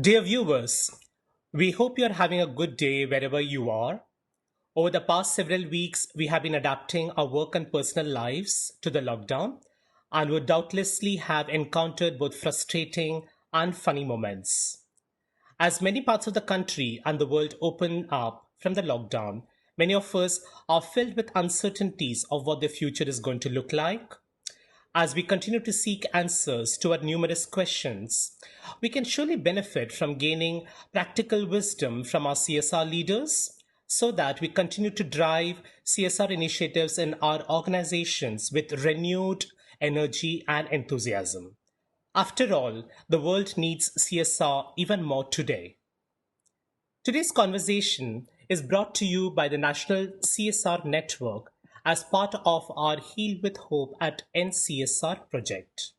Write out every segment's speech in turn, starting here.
Dear viewers, we hope you're having a good day wherever you are. Over the past several weeks, we have been adapting our work and personal lives to the lockdown and would doubtlessly have encountered both frustrating and funny moments. As many parts of the country and the world open up from the lockdown, many of us are filled with uncertainties of what the future is going to look like. As we continue to seek answers to our numerous questions, we can surely benefit from gaining practical wisdom from our CSR leaders so that we continue to drive CSR initiatives in our organizations with renewed energy and enthusiasm. After all, the world needs CSR even more today. Today's conversation is brought to you by the National CSR Network as part of our Heal with Hope at NCSR project,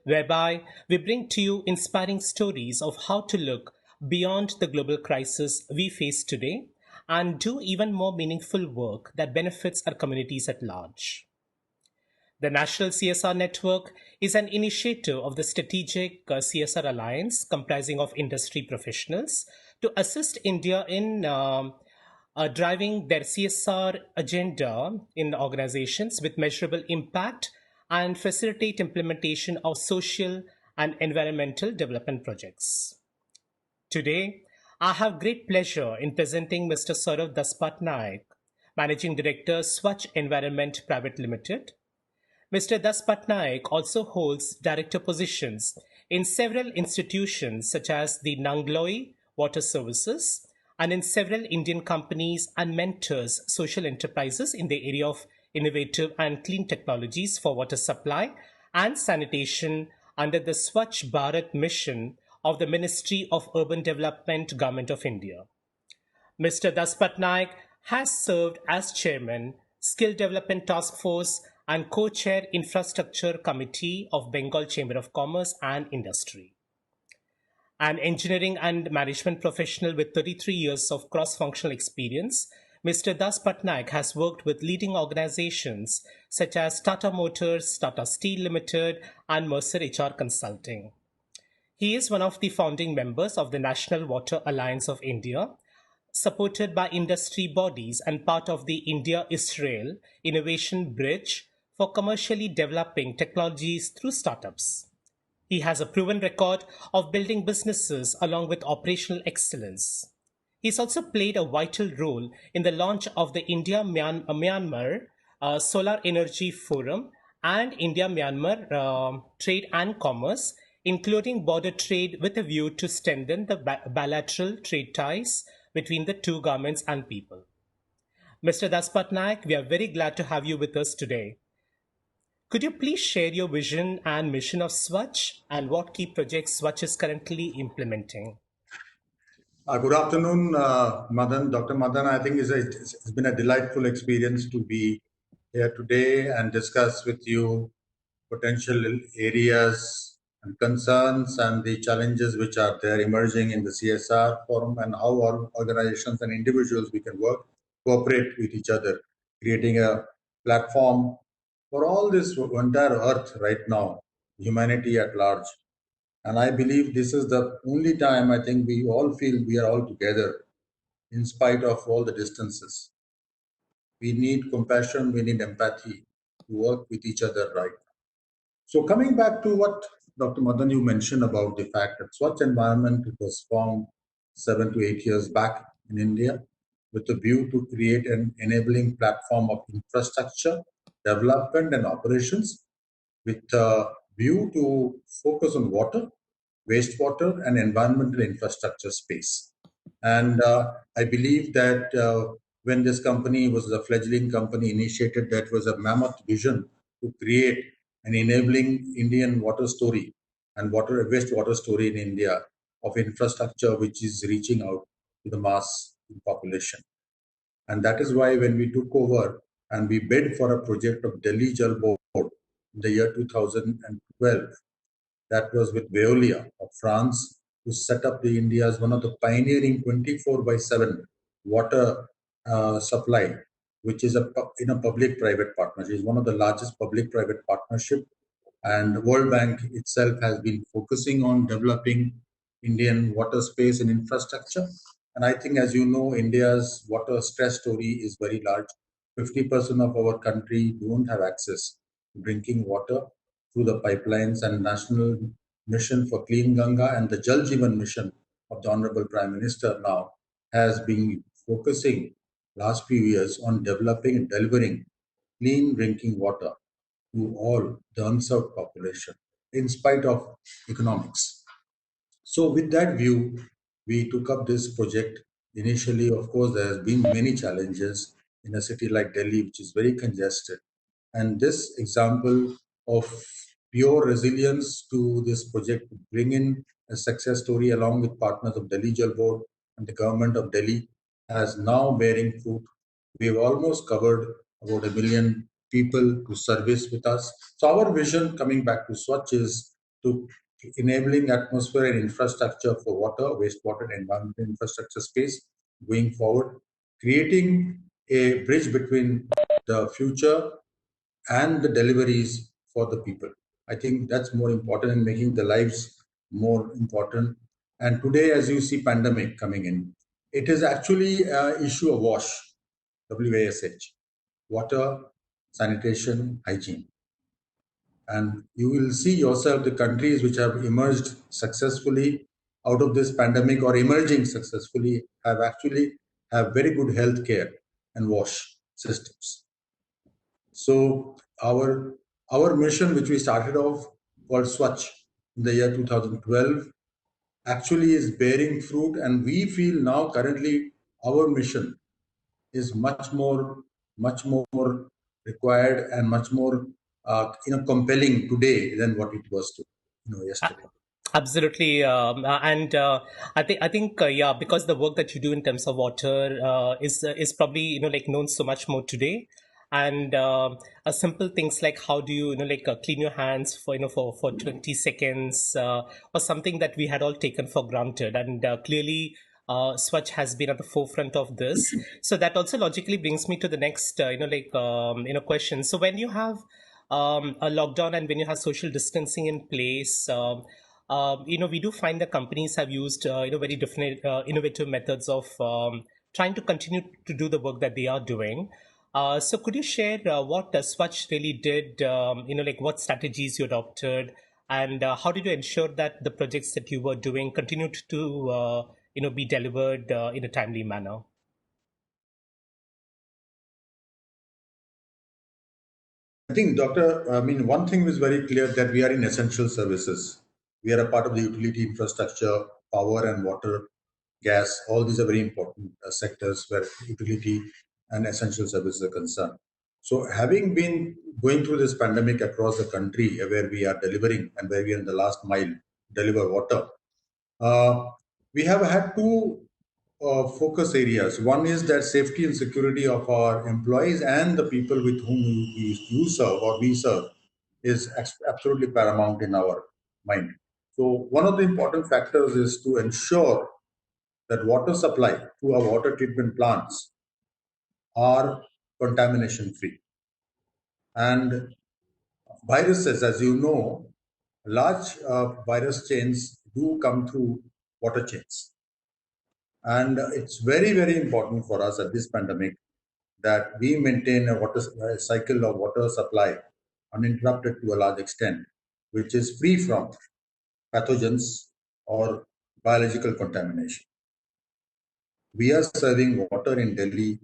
whereby we bring to you inspiring stories of how to look beyond the global crisis we face today and do even more meaningful work that benefits our communities at large. The National CSR Network is an initiative of the Strategic CSR Alliance, comprising of industry professionals, to assist India in driving their CSR agenda in organizations with measurable impact and facilitate implementation of social and environmental development projects. Today, I have great pleasure in presenting Mr. Sourav Daspatnaik, Managing Director, Swach Environment Private Limited. Mr. Daspatnaik also holds director positions in several institutions such as the Nangloi Water Services and in several Indian companies and mentors social enterprises in the area of innovative and clean technologies for water supply and sanitation under the Swachh Bharat mission of the Ministry of Urban Development, Government of India. Mr. Daspatnaik has served as chairman, Skill Development Task Force, and co-chair Infrastructure Committee of Bengal Chamber of Commerce and Industry. An engineering and management professional with 33 years of cross-functional experience, Mr. Das Patnaik has worked with leading organizations such as Tata Motors, Tata Steel Limited, and Mercer HR Consulting. He is one of the founding members of the National Water Alliance of India, supported by industry bodies and part of the India-Israel Innovation Bridge for commercially developing technologies through startups. He has a proven record of building businesses along with operational excellence. He's also played a vital role in the launch of the India-Myanmar Solar Energy Forum and India-Myanmar Trade and Commerce, including border trade with a view to strengthen the bilateral trade ties between the two governments and people. Mr. Daspatnaik, we are very glad to have you with us today. Could you please share your vision and mission of Swachh and what key projects Swachh is currently implementing? Good afternoon, Madan. Dr. Madan, I think it's been a delightful experience to be here today and discuss with you potential areas and concerns and the challenges which are there emerging in the CSR forum and how all organizations and individuals we can cooperate with each other, creating a platform for all this entire earth right now, humanity at large. And I believe this is the only time I think we all feel we are all together in spite of all the distances. We need compassion, we need empathy to work with each other right. So coming back to what Dr. Madan you mentioned about the fact that Swach Environment was formed 7 to 8 years back in India with a view to create an enabling platform of infrastructure, development and operations with a view to focus on water, wastewater and environmental infrastructure space. And I believe that when this company was a fledgling company initiated, that was a mammoth vision to create an enabling Indian water story and water wastewater story in India of infrastructure which is reaching out to the mass population. And that is why when we took over and we bid for a project of Delhi Jal Board in the year 2012, that was with Veolia of France, to set up the India's one of the pioneering 24 by 7 water supply, which is in a public-private partnership. It's one of the largest public-private partnership, and World Bank itself has been focusing on developing Indian water space and infrastructure. And I think, as you know, India's water stress story is very large. 50% of our country don't have access to drinking water through the pipelines, and National Mission for Clean Ganga and the Jal Jeevan Mission of the Honorable Prime Minister now has been focusing last few years on developing and delivering clean drinking water to all the unserved population in spite of economics. So, with that view, we took up this project. Initially, of course, there has been many challenges in a city like Delhi, which is very congested. And this example of pure resilience to this project, bring in a success story along with partners of Delhi Jal Board and the government of Delhi, has now bearing fruit. We've almost covered about a million people to service with us. So our vision, coming back to Swach, is to enabling atmosphere and infrastructure for water, wastewater, and environmental infrastructure space going forward, creating a bridge between the future and the deliveries for the people. I think that's more important in making the lives more important. And today, as you see pandemic coming in, it is actually an issue of WASH, WASH, water, sanitation, hygiene. And you will see yourself the countries which have emerged successfully out of this pandemic or emerging successfully have actually have very good health care and wash systems. So our mission, which we started off called Swach in the year 2012, actually is bearing fruit, and we feel now currently our mission is much more required and much more compelling today than what it was yesterday. Absolutely, and I think yeah, because the work that you do in terms of water is probably like known so much more today, and simple things like how do you like clean your hands for 20 seconds or something that we had all taken for granted, and clearly. Swatch has been at the forefront of this, so that also logically brings me to the next, question. So when you have a lockdown and when you have social distancing in place, we do find that companies have used very different innovative methods of trying to continue to do the work that they are doing. So could you share what Swatch really did, like what strategies you adopted, and how did you ensure that the projects that you were doing continued to be delivered in a timely manner? I think, Doctor, I mean, one thing is very clear that we are in essential services. We are a part of the utility infrastructure, power and water, gas. All these are very important sectors where utility and essential services are concerned. So, having been going through this pandemic across the country, where we are delivering and where we are in the last mile to deliver water, uh, we have had two focus areas. One is that safety and security of our employees and the people with whom you serve or we serve is absolutely paramount in our mind. So one of the important factors is to ensure that water supply to our water treatment plants are contamination free. And viruses, as you know, large virus chains do come through water chains. And it's very, very important for us at this pandemic that we maintain a cycle of water supply uninterrupted to a large extent, which is free from pathogens or biological contamination. We are serving water in Delhi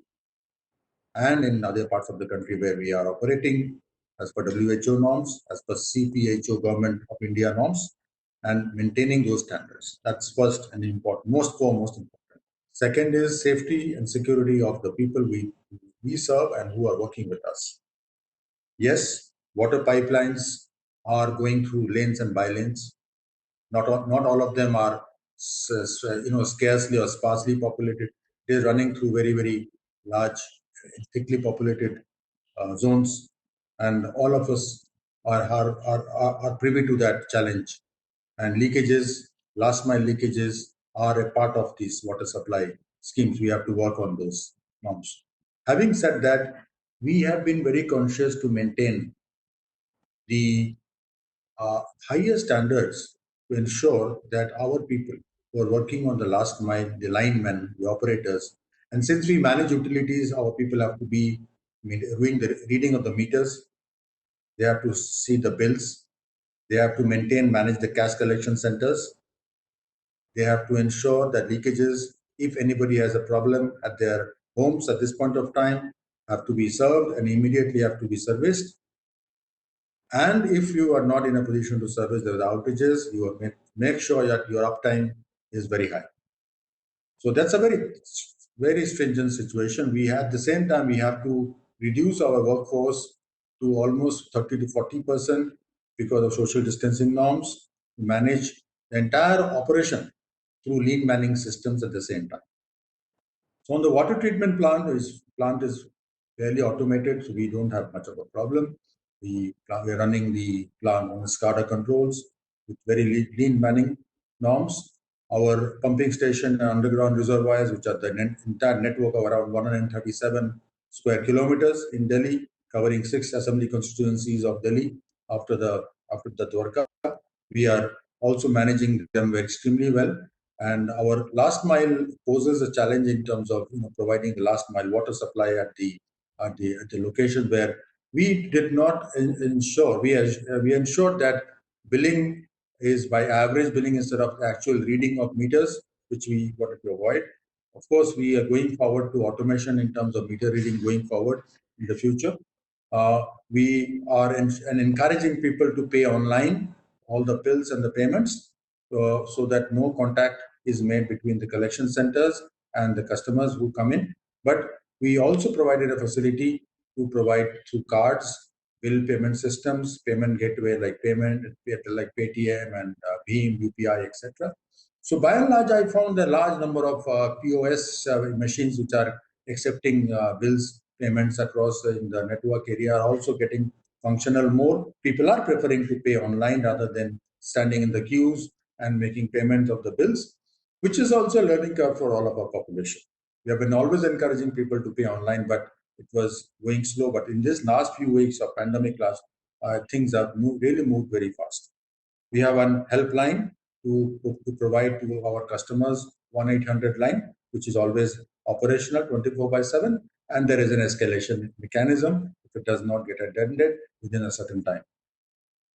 and in other parts of the country where we are operating as per WHO norms, as per CPHO Government of India norms, and maintaining those standards. That's first and important, most foremost important. Second is safety and security of the people we serve and who are working with us. Yes, water pipelines are going through lanes and bylanes. Not all of them are scarcely or sparsely populated. It is running through very, very large, thickly populated zones, and all of us are privy to that challenge. And leakages, last mile leakages, are a part of these water supply schemes. We have to work on those norms. Having said that, we have been very conscious to maintain the higher standards to ensure that our people who are working on the last mile, the linemen, the operators. And since we manage utilities, our people have to be doing the reading of the meters. They have to see the bills. They have to maintain, manage the cash collection centers. They have to ensure that leakages, if anybody has a problem at their homes at this point of time, have to be served and immediately have to be serviced. And if you are not in a position to service the outages, you will make sure that your uptime is very high. So that's a very stringent situation. We at the same time we have to reduce our workforce to almost 30 to 40% because of social distancing norms to manage the entire operation through lean manning systems at the same time. So on the water treatment plant is fairly automated, so we don't have much of a problem. We're running the plant on SCADA controls with very lean manning norms. Our pumping station and underground reservoirs, which are the entire network of around 137 square kilometers in Delhi, covering 6 assembly constituencies of Delhi after the Dwarka. We are also managing them very extremely well. And our last mile poses a challenge in terms of providing the last mile water supply at the location where we did not ensure we ensured that billing is by average billing instead of actual reading of meters, which we wanted to avoid. Of course, we are going forward to automation in terms of meter reading going forward in the future. We are and encouraging people to pay online all the bills and the payments so that no contact is made between the collection centers and the customers who come in. But we also provided a facility to provide through cards, bill payment systems, payment gateway like Paytm and Bheem, UPI, etc. So by and large, I found a large number of POS machines which are accepting bills payments across in the network area are also getting functional more. People are preferring to pay online rather than standing in the queues and making payment of the bills, which is also a learning curve for all of our population. We have been always encouraging people to pay online, but it was going slow. But in this last few weeks of pandemic things have really moved very fast. We have one helpline to provide to our customers 1-800 line, which is always operational 24 by 7. And there is an escalation mechanism if it does not get attended within a certain time.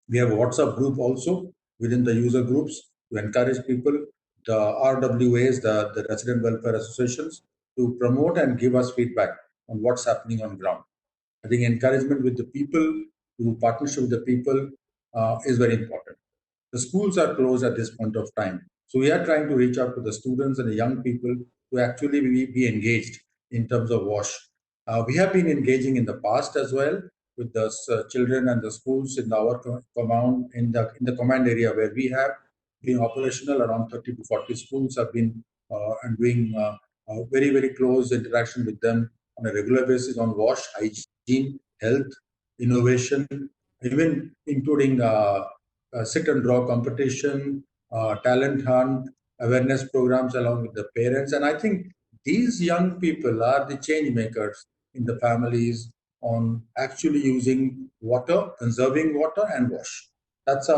We have a WhatsApp group also within the user groups to encourage people, the RWAs, the Resident Welfare Associations, to promote and give us feedback on what's happening on ground. I think encouragement with the people, to partnership with the people is very important. The schools are closed at this point of time. So we are trying to reach out to the students and the young people to actually be engaged in terms of WASH. We have been engaging in the past as well with the children and the schools in our command in the command area where we have been operational. Around 30 to 40 schools have been and doing very very close interaction with them on a regular basis on WASH, hygiene, health, innovation, even including sit and draw competition, talent hunt, awareness programs along with the parents. And I think these young people are the change makers in the families on actually using water, conserving water, and wash. That's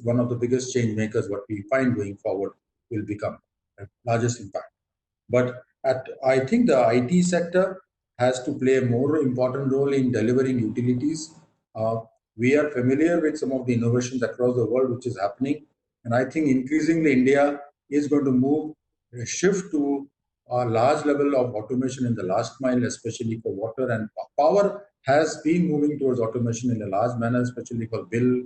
one of the biggest change makers. What we find going forward will become the largest impact. But I think the IT sector has to play a more important role in delivering utilities. Uh, we are familiar with some of the innovations across the world which is happening, and I think increasingly India is going to shift to a large level of automation in the last mile, especially for water and power. Has been moving towards automation in a large manner, especially for bill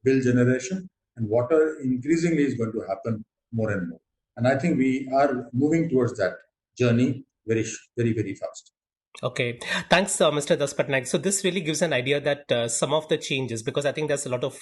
generation, and water increasingly is going to happen more and more. And I think we are moving towards that journey very, very fast. Okay, thanks, Mr. Daspatnaik. So this really gives an idea that some of the changes, because I think there's a lot of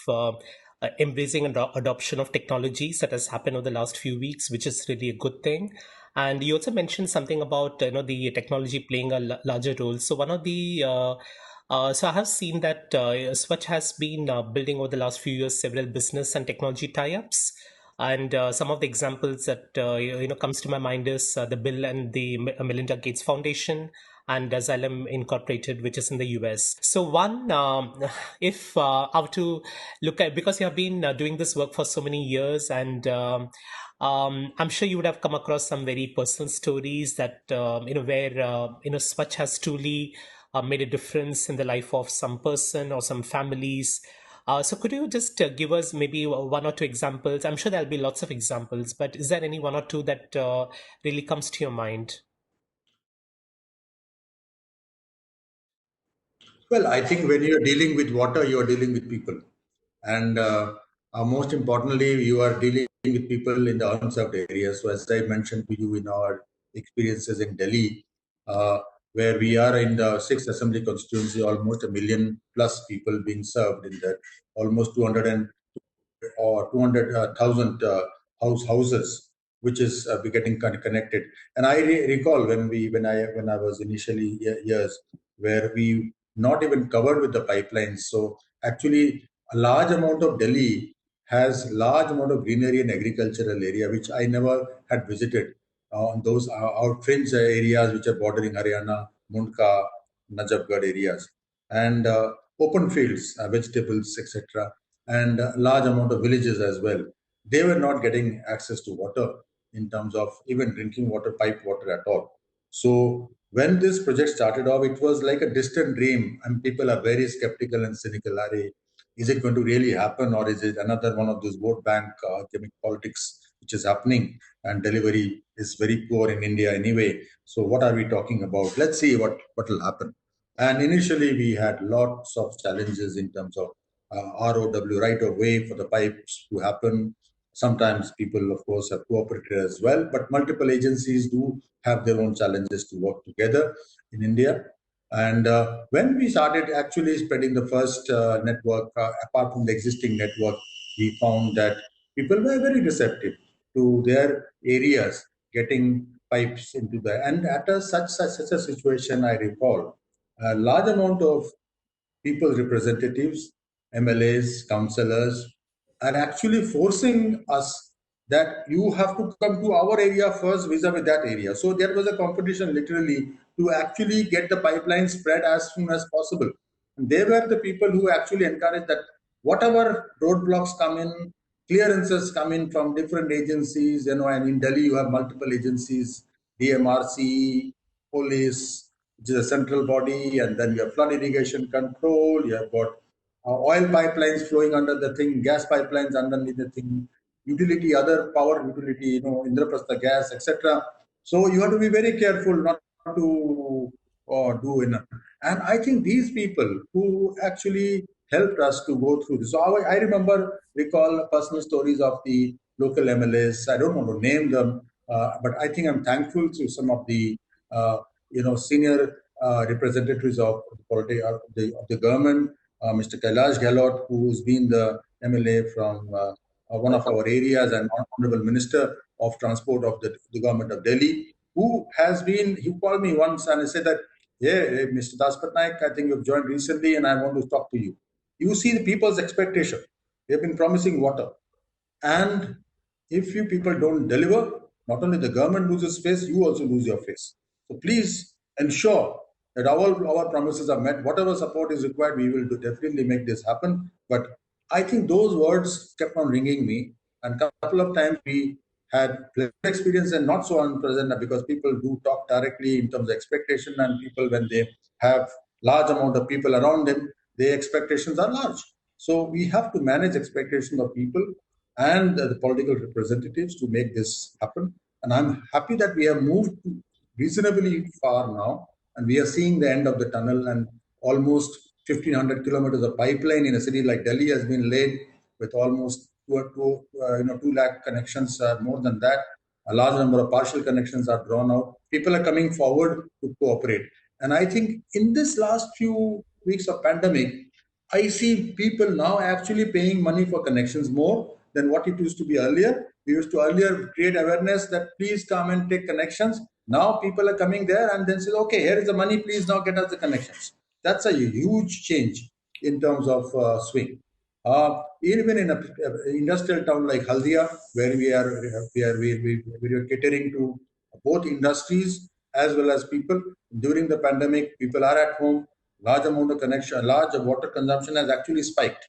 embracing and adoption of technologies that has happened over the last few weeks, which is really a good thing. And you also mentioned something about the technology playing a larger role. So one of the so I have seen that Swach has been building over the last few years several business and technology tie-ups. And some of the examples that comes to my mind is the Bill and the Melinda Gates Foundation and Xylem Incorporated, which is in the US. So one, if I were to look at, because you have been doing this work for so many years, and I'm sure you would have come across some very personal stories that where Swach has truly made a difference in the life of some person or some families. So could you just give us maybe one or two examples? I'm sure there'll be lots of examples, but is there any one or two that really comes to your mind? Well, I think when you're dealing with water, you're dealing with people. And most importantly, you are dealing with people in the unserved areas. So, as I mentioned to you in our experiences in Delhi, where we are in the 6th Assembly constituency, almost a million plus people being served in that, almost 200 or 200,000 houses, which is getting connected. And I recall when I was initially years where we not even covered with the pipelines. So actually, a large amount of Delhi has large amount of greenery and agricultural area, which I never had visited. On those out fringe areas which are bordering Haryana, Mundka, Najafgarh areas, and open fields, vegetables, etc., and a large amount of villages as well. They were not getting access to water in terms of even drinking water, pipe water at all. So when this project started off, it was like a distant dream, and people are very skeptical and cynical. Are is it going to really happen, or is it another one of those vote bank gimmick politics which is happening? And delivery is very poor in India anyway. So what are we talking about? Let's see what will happen. And initially, we had lots of challenges in terms of ROW, right of way for the pipes to happen. Sometimes people, of course, have cooperated as well, but multiple agencies do have their own challenges to work together in India. And when we started actually spreading the first network, apart from the existing network, we found that people were very receptive to their areas getting pipes into the. And at such a situation, I recall a large amount of people's representatives, MLAs, councillors, are actually forcing us that you have to come to our area first vis-a-vis that area. So there was a competition literally to actually get the pipeline spread as soon as possible. And they were the people who actually encouraged that whatever roadblocks come in, clearances come in from different agencies, and in Delhi you have multiple agencies, DMRC, police, which is a central body, and then you have flood irrigation control, you have got oil pipelines flowing under the thing, gas pipelines underneath the thing, utility, other power utility, Indraprastha gas, etc. So you have to be very careful not to do enough. And I think these people who actually helped us to go through this. So I recall personal stories of the local MLAs. I don't want to name them, but I think I'm thankful to some of the senior representatives of the government, Mr. Kailash Gehlot, who's been the MLA from one of our areas and Honorable Minister of Transport of the government of Delhi, he called me once and he said that, hey, Mr. Daspatnaik, I think you've joined recently and I want to talk to you. You see the people's expectation. They've been promising water. And if you people don't deliver, not only the government loses face, you also lose your face. So please ensure that our promises are met. Whatever support is required, we will definitely make this happen. But I think those words kept on ringing me. And a couple of times we had pleasant experience and not so unpleasant because people do talk directly in terms of expectation, and people, when they have large amount of people around them, their expectations are large. So we have to manage expectations of people and the political representatives to make this happen. And I'm happy that we have moved reasonably far now, and we are seeing the end of the tunnel. And almost 1,500 kilometers of pipeline in a city like Delhi has been laid, with almost 2 lakh connections, more than that. A large number of partial connections are drawn out. People are coming forward to cooperate. And I think in this last few weeks of pandemic, I see people now actually paying money for connections more than what it used to be earlier. We used to earlier create awareness that please come and take connections. Now people are coming there and then say, okay, here is the money, please now get us the connections. That's a huge change in terms of swing. Even in an industrial town like Haldia, where we are catering to both industries as well as people. During the pandemic, people are at home. Large amount of connection, large water consumption has actually spiked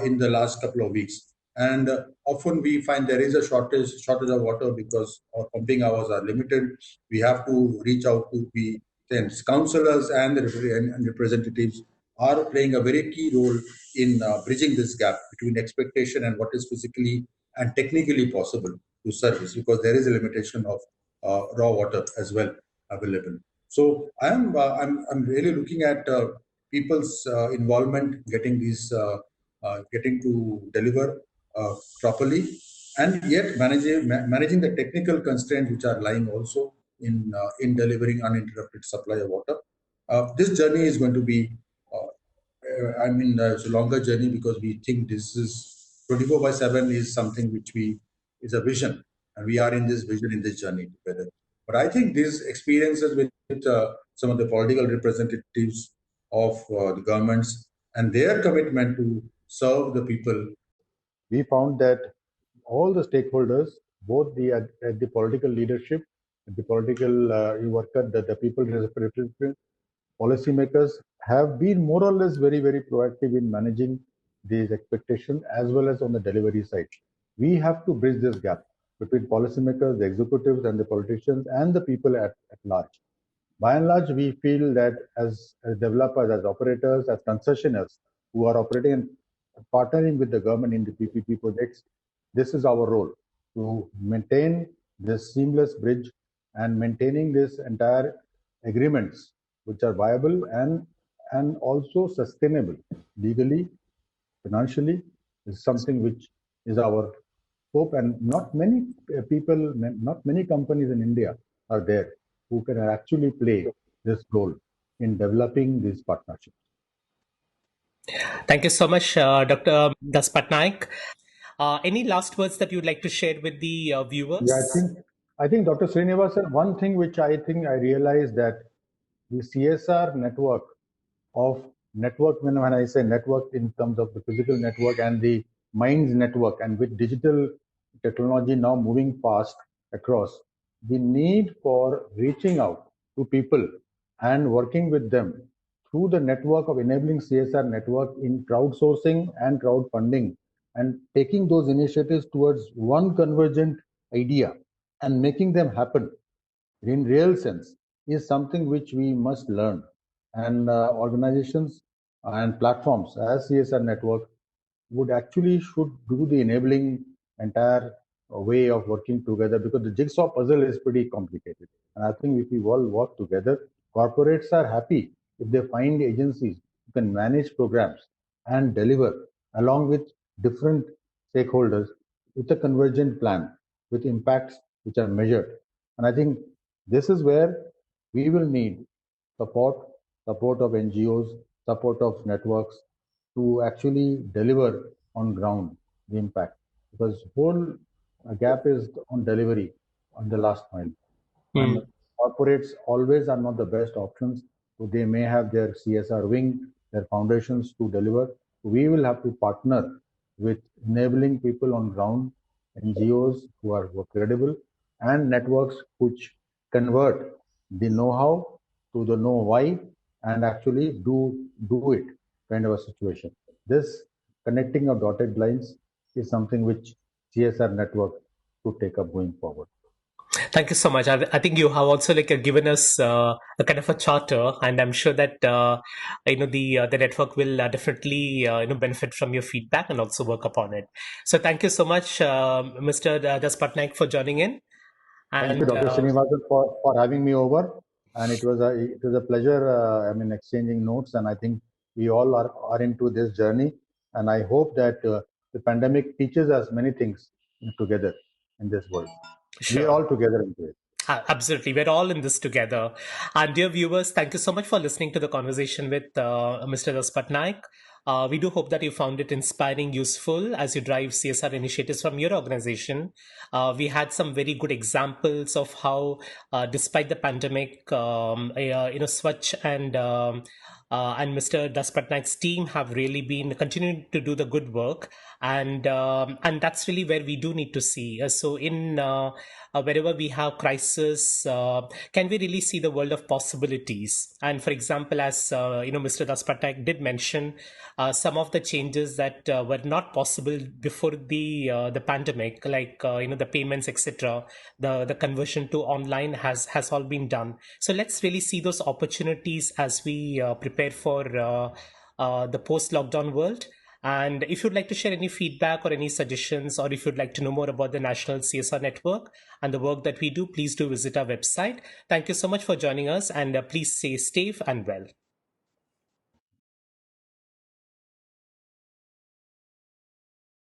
in the last couple of weeks. And often we find there is a shortage of water because our pumping hours are limited. We have to reach out to the then councillors and the and representatives are playing a very key role in bridging this gap between expectation and what is physically and technically possible to service, because there is a limitation of raw water as well available. So I'm really looking at people's involvement, getting to deliver properly, and yet managing the technical constraints which are lying also in delivering uninterrupted supply of water. This journey is going to be, it's a longer journey because we think this is 24 by 7 is something which we is a vision, and we are in this vision in this journey together. But I think these experiences with some of the political representatives of the governments and their commitment to serve the people, we found that all the stakeholders, both at the political leadership, the political worker, the people representative, policymakers have been more or less very, very proactive in managing these expectations as well as on the delivery side. We have to bridge this gap between policymakers, the executives, and the politicians, and the people at large. By and large, we feel that as developers, as operators, as concessionaires who are operating and partnering with the government in the PPP projects, this is our role to maintain this seamless bridge and maintaining this entire agreements which are viable and also sustainable legally, financially, is something which is our hope. And not many people, not many companies in India are there who can actually play this role in developing these partnerships. Thank you so much, Dr. Daspatnaik. Any last words that you'd like to share with the Yeah, viewers? I think Dr. Srinivasan, one thing which I think I realized that the CSR network of network, when I say network in terms of the physical network and the minds network, and with digital technology now moving fast across, the need for reaching out to people and working with them through the network of enabling CSR network in crowdsourcing and crowdfunding, and taking those initiatives towards one convergent idea and making them happen in real sense is something which we must learn. And organizations and platforms as CSR network would actually should do the enabling entire way of working together, because the jigsaw puzzle is pretty complicated. And I think if we all work together, corporates are happy if they find agencies who can manage programs and deliver along with different stakeholders with a convergent plan with impacts which are measured. And I think this is where we will need support, support of NGOs, support of networks to actually deliver on ground the impact, because whole gap is on delivery on the last mile. And Hmm. corporates always are not the best options. So they may have their CSR wing, their foundations to deliver. We will have to partner with enabling people on ground, NGOs who are credible, and networks which convert the know-how to the know why and actually do it kind of a situation. This connecting of dotted lines is something which CSR network should take up going forward. Thank you so much. I think you have also like given us a kind of a charter, and I'm sure that the network will definitely benefit from your feedback and also work upon it. So thank you so much, Mr. Daspatnaik, for joining in. Thank you, And Dr. Srinivasan, for having me over. And it was a pleasure, exchanging notes. And I think we all are into this journey. And I hope that the pandemic teaches us many things together in this world. We are sure. all together into it. Absolutely. We're all in this together. And dear viewers, thank you so much for listening to the conversation with Mr. Daspatnaik. We do hope that you found it inspiring, useful as you drive CSR initiatives from your organization. We had some very good examples of how, despite the pandemic, Swach and Mr. Daspatnaik's team have really been continuing to do the good work, and that's really where we do need to see. So in wherever we have crisis, can we really see the world of possibilities? And for example, as Mr. Daspatnaik did mention, some of the changes that were not possible before the pandemic, like the payments, etc., the conversion to online has all been done. So let's really see those opportunities as we prepare for the post lockdown world. And if you'd like to share any feedback or any suggestions, or if you'd like to know more about the National CSR Network and the work that we do, please do visit our website. Thank you so much for joining us, and please stay safe and well.